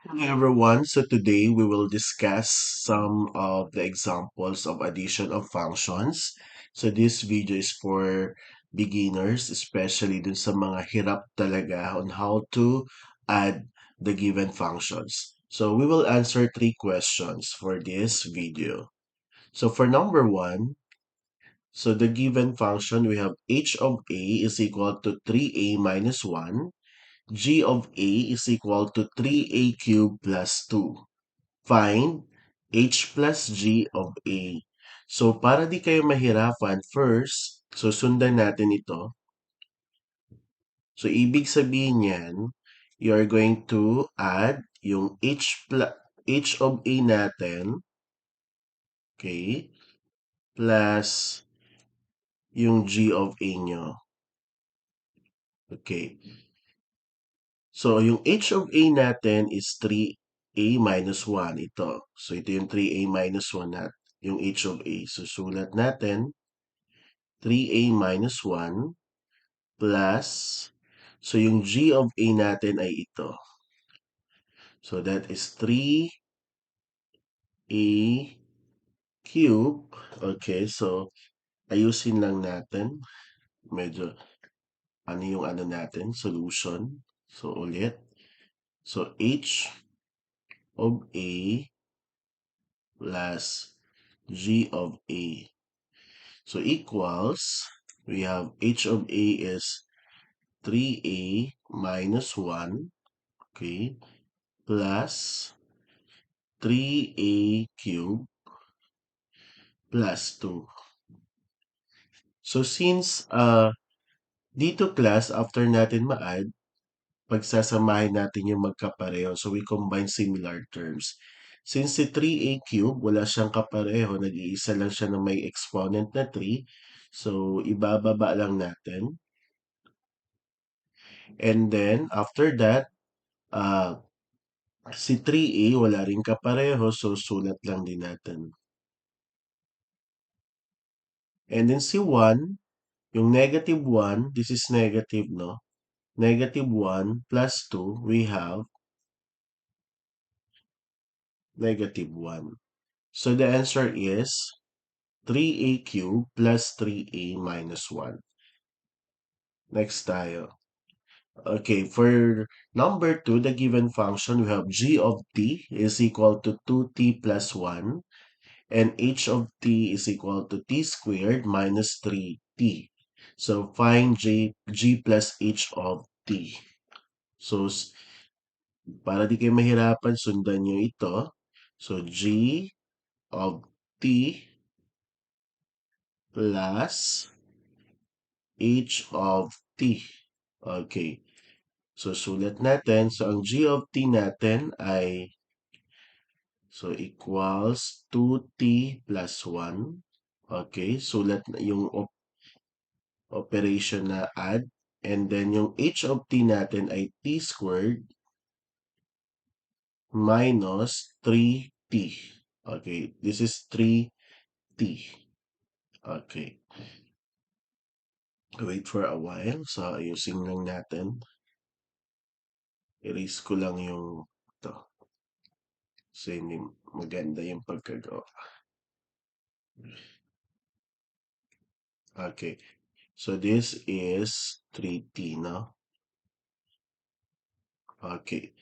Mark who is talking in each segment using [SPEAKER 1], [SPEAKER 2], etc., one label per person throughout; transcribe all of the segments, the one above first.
[SPEAKER 1] Hello everyone. So today we will discuss some of the examples of addition of functions. So this video is for beginners, especially dun sa mga hirap talaga on how to add the given functions. So we will answer three questions for this video. So for number one, so the given function we have h of a is equal to 3a minus 1. G of A is equal to 3a cubed plus 2. Find H plus G of A. So, para di kayo mahirapan, first, susundan natin ito. So, ibig sabihin yan, you are going to add yung H of A natin, okay, plus yung G of A nyo. Okay. So, yung H of A natin is 3a minus 1. Ito. So, ito yung 3a minus 1 natin. Yung H of A. So, sulat natin 3a minus 1 plus, so yung G of A natin ay ito. So that is 3a cube. Okay, so ayusin lang natin. Medyo ano yung ano natin, solution. So ulit. So H of A plus G of A. So equals, we have H of A is 3a minus 1, okay, plus 3a cubed plus 2. So since dito class, after natin ma-add, pagsasamahin natin yung magkapareho. So we combine similar terms. Since si 3a cubed, wala siyang kapareho, nag-iisa lang siya na may exponent na 3. So ibababa lang natin. And then after that, si 3a wala ring kapareho, so sulat lang din natin. And then si 1, yung negative 1, this is negative, no? Negative 1 plus 2, we have negative 1. So the answer is 3a cubed plus 3a minus 1. Next tayo. Okay, for number 2, the given function, we have g of t is equal to 2t plus 1, and h of t is equal to t squared minus 3t. So find g plus h of t. So para di kayo mahirapan, sundan nyo ito. So, G of T plus H of T. Okay. So, sulat natin. So, ang G of T natin ay so equals 2T plus 1. Okay. Sulat na yung operation na add. And then, yung H of T natin ay T squared minus 3T. Okay. This is 3T. Okay. Wait for a while. So, ayusin lang natin. Erase ko lang yung ito. So, hindi maganda yung pagkagawa. Okay. So, this is 3T, no? Okay.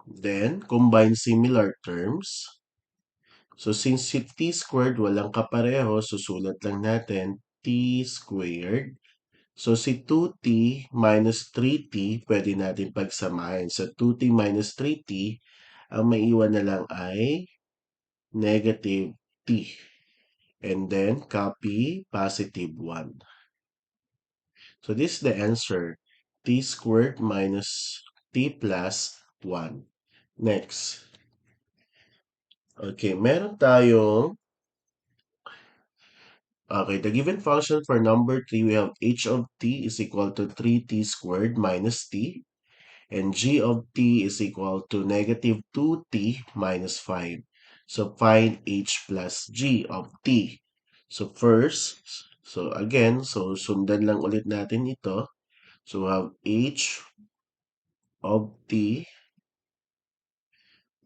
[SPEAKER 1] Then, combine similar terms. So, since si T squared walang kapareho, susulat lang natin T squared. So, si 2T minus 3T, pwede natin pagsamahin. So, 2T minus 3T, ang maiwan na lang ay negative T. And then, copy positive 1. So, this is the answer. T squared minus T plus 1. Next. Okay, meron tayong okay, the given function for number 3, we have h of t is equal to 3t squared minus t, and g of t is equal to negative 2t minus 5. So, find h plus g of t. So, first, so again, so sundan lang ulit natin ito. So, we have h of t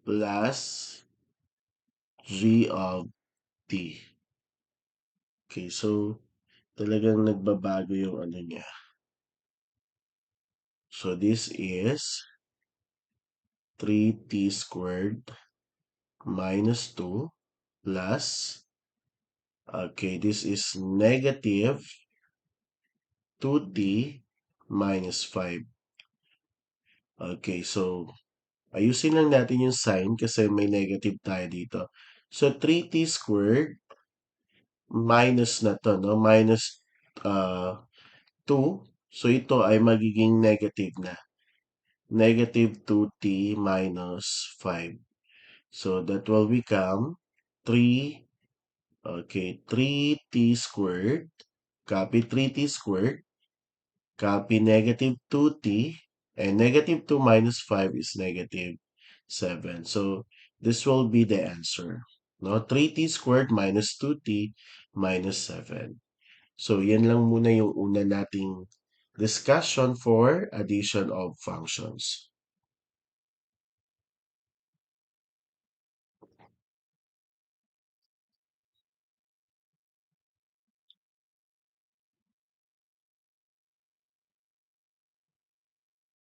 [SPEAKER 1] plus g of t. Okay, so talagang nagbabago yung ano niya. So this is 3t squared minus 2 plus, okay, this is negative 2t minus 5. Okay, so ayusin lang natin yung sign kasi may negative tayo dito. So 3t squared minus na to, no? Minus 2. So ito ay magiging negative na. Negative 2t minus 5. So that will become 3, okay, 3t squared. Copy 3t squared. Copy negative 2t. And negative 2 minus 5 is negative 7. So this will be the answer. No? 3t squared minus 2t minus 7. So yan lang muna yung una nating discussion for addition of functions.